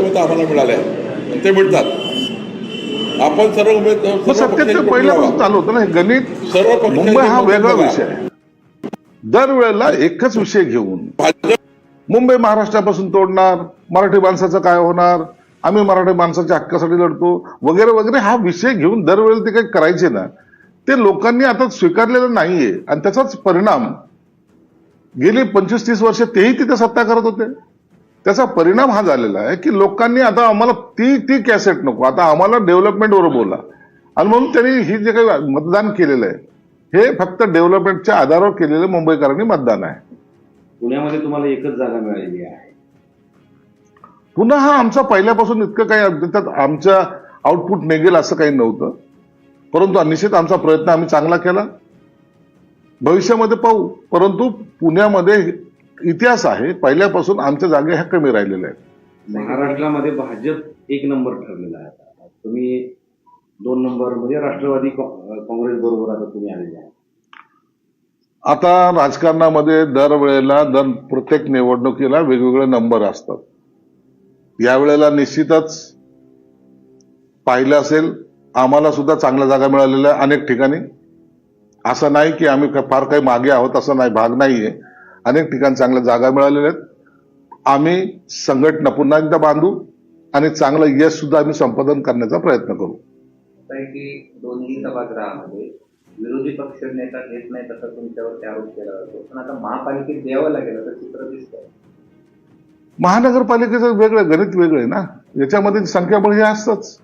मतं आम्हाला मिळाले आहेत, ते मिळतात. आपण सर्व सत्तेचं पहिल्यापासून चालू होतं ना हे गणित. सर्व पक्ष मुंबई हा वेगळा विषय आहे. दरवेळेला एकच विषय घेऊन मुंबई महाराष्ट्रापासून तोडणार, मराठी माणसाचं काय होणार, आम्ही मराठी माणसाच्या हक्कासाठी लढतो वगैरे वगैरे हा विषय घेऊन दरवेळेला ते काही करायचे ना, ते लोकांनी आता स्वीकारलेलं नाहीये. आणि त्याचाच परिणाम गेली 25-30 वर्ष तेही तिथे सत्ता करत होते. त्याचा परिणाम हा झालेला आहे की लोकांनी आता आम्हाला ती कॅसेट नको, आता आम्हाला डेव्हलपमेंटवर बोला. आणि म्हणून त्यांनी ही जे काही मतदान केलेलं आहे हे फक्त डेव्हलपमेंटच्या आधारावर केलेलं मुंबईकरांनी मतदान आहे. पुण्यामध्ये तुम्हाला एकच जागा मिळालेली आहे. पुन्हा हा आमचा पहिल्यापासून इतकं काही त्यात आमच्या आउटपुट निघेल असं काही नव्हतं. परंतु निश्चित आमचा प्रयत्न आम्ही चांगला केला. भविष्यामध्ये पाहू. परंतु पुण्यामध्ये इतिहास आहे, पहिल्यापासून आमच्या जागे ह्या कमी राहिलेल्या आहेत. महाराष्ट्रामध्ये भाजप 1 नंबर ठरलेला आहे. तुम्ही 2 नंबर म्हणजे राष्ट्रवादी काँग्रेस बरोबर आता तुम्ही आलेले आहे. आता राजकारणामध्ये दरवेळेला प्रत्येक निवडणुकीला वेगवेगळे नंबर असतात. यावेळेला निश्चितच पाहिलं असेल आम्हाला सुद्धा चांगल्या जागा मिळालेल्या अनेक ठिकाणी. असं नाही की आम्ही फार काही मागे आहोत, असं नाही, भाग नाहीये. अनेक ठिकाणी चांगल्या जागा मिळालेल्या आहेत. आम्ही संघटना पुन्हा एकदा बांधू आणि चांगलं यश सुद्धा आम्ही संपादन करण्याचा प्रयत्न करू. की दोन्ही सभागृहामध्ये विरोधी पक्ष नेता घेत नाही तसा तुमच्यावर आरोप केला जातो. पण आता महापालिकेत द्यावं लागेल असं चित्र दिसतंय. महानगरपालिकेचं वेगळं गणित वेगळं आहे ना. याच्यामध्ये संख्याबळ हे असतंच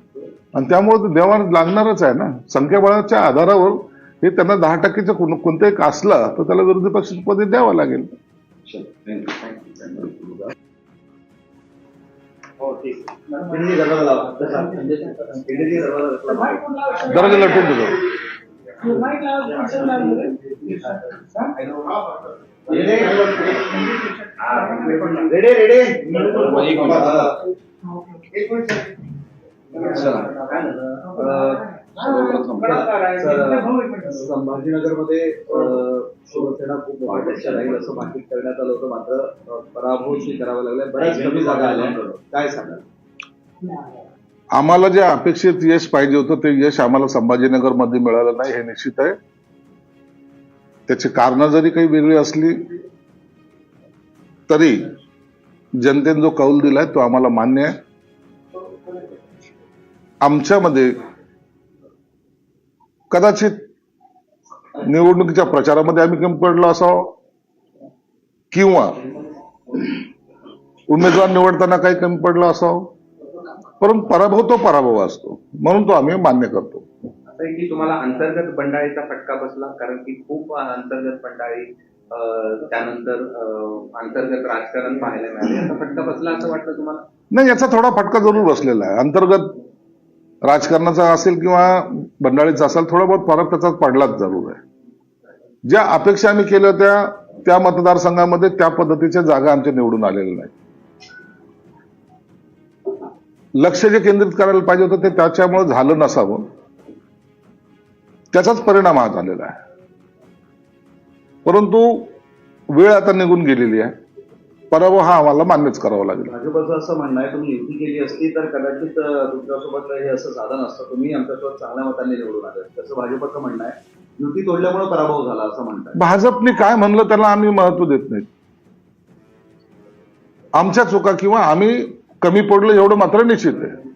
आणि त्यामुळे द्यावा लागणारच आहे ना. संख्याबळाच्या आधारावर हे त्यांना 10% कोणतंही असलं तर त्याला विरोधी पक्ष पदे द्यावं लागेल. दरवाजा लटून देतो. संभाजीनगरमध्ये शिवसेना खूप मोठ्या राहील असं भाकीत करण्यात आलं होतं, मात्र पराभव स्वीकारावा लागला. बऱ्याच कमी जागा आल्या. काय सांगाल? आम्हाला जे अपेक्षित यश पाहिजे होतं ते यश आम्हाला संभाजीनगरमध्ये मिळालं नाही हे निश्चित आहे. त्याची कारणं जरी काही वेगळी असली तरी जनतेने जो कौल दिलाय तो आम्हाला मान्य आहे. आमच्यामध्ये कदाचित निवडणुकीच्या प्रचारामध्ये आम्ही कमी पडलो असावं किंवा उमेदवार निवडताना काही कमी पडलं असावं. परंतु पराभव तो पराभव असतो, म्हणून तो आम्ही मान्य करतो. असं आहे की तुम्हाला अंतर्गत बंडाळीचा फटका बसला, कारण की खूप अंतर्गत बंडाळी त्यानंतर अंतर्गत राजकारण पाहायला मिळाले. याचा फटका बसला असं वाटतं तुम्हाला? नाही, याचा थोडा फटका जरूर बसलेला आहे. अंतर्गत राजकारणाचा असेल किंवा बंडाळीचा असेल, थोडा बहुत फरक त्याचा पडलाच जरूर आहे. ज्या अपेक्षा आम्ही केल्या होत्या त्या मतदारसंघामध्ये त्या पद्धतीच्या जागा आमच्या निवडून आलेल्या नाही. लक्ष जे केंद्रित करायला पाहिजे होतं ते त्याच्यामुळे झालं नसावं, त्याचाच परिणाम हा झालेला आहे. परंतु वेळ आता निघून गेलेली आहे. पराभव हा आम्हाला मान्यच करावा लागेल. भाजपचं असं म्हणणं आहे तुम्ही युती केली असती तर कदाचित तुमच्यासोबत हे असं झालं नसतं, तुम्ही आमच्यासोबत चांगल्या मतांनी निवडून आले. तसं भाजपचं म्हणणं आहे. युती तोडल्यामुळे पराभव झाला असं म्हणतात. भाजपने काय म्हणलं त्याला आम्ही महत्व देत नाही. आमच्या चुका किंवा आम्ही कमी पडलो एवढं मात्र निश्चित आहे.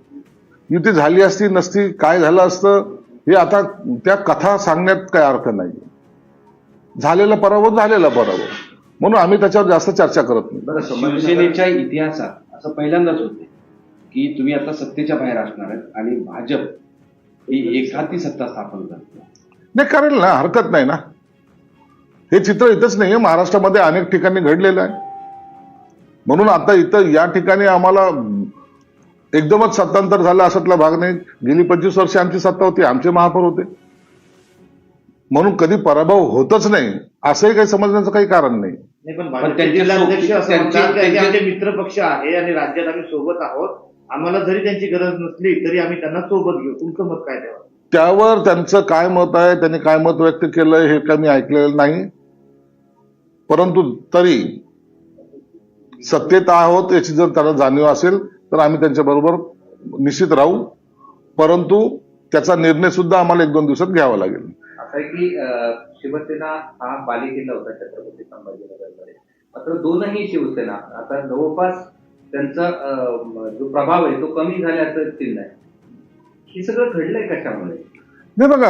युती झाली असती नसती, काय झालं असतं हे आता त्या कथा सांगण्यात काय अर्थ नाही. झालेला पराभव झालेला पराभव, म्हणून आम्ही त्याच्यावर जास्त चर्चा करत नाही. शिवसेनेच्या इतिहासात असं पहिल्यांदाच होते की तुम्ही आता सत्तेच्या बाहेर असणार आहेत आणि भाजप ही एकाती सत्ता स्थापन करते. नाही, करेल ना, हरकत नाही ना. हे चित्र इथंच नाहीये, महाराष्ट्रामध्ये अनेक ठिकाणी घडलेलं आहे. म्हणून आता इथं या ठिकाणी आम्हाला एकदमच सत्तांतर झालं असातला भाग नाही. गेली 25 वर्ष आमची सत्ता होती, आमचे महापौर होते. म्हणून कधी पराभव होतच नाही असंही काही समजण्याचं काही कारण नाही. पण जिल्हाध्यक्ष असं म्हणतात की आमचे मित्र पक्ष आहे आणि राज्यात आम्ही सोबत आहोत, आम्हाला जरी त्यांची गरज नसली तरी आम्ही त्यांना सोबत घेऊ. तुमचं मत काय त्यावर? त्यावर त्यांचं काय मत आहे, त्यांनी काय मत व्यक्त केलंय हे काय मी ऐकलेलं नाही. परंतु तरी सत्तेत आहोत याची जर त्यांना जाणीव असेल तर आम्ही त्यांच्याबरोबर निश्चित राहू, परंतु त्याचा निर्णय सुद्धा आम्हाला 1-2 दिवसात घ्यावा लागेल. असं आहे की शिवसेना हा बालेकिल्ला होता छत्रपती संभाजीनगरमध्ये, मात्र दोनही शिवसेना आता जवळपास त्यांचा जो प्रभाव आहे तो कमी झाल्याचं चिन्ह आहे. हे सगळं घडलंय कशामुळे? नाही बघा,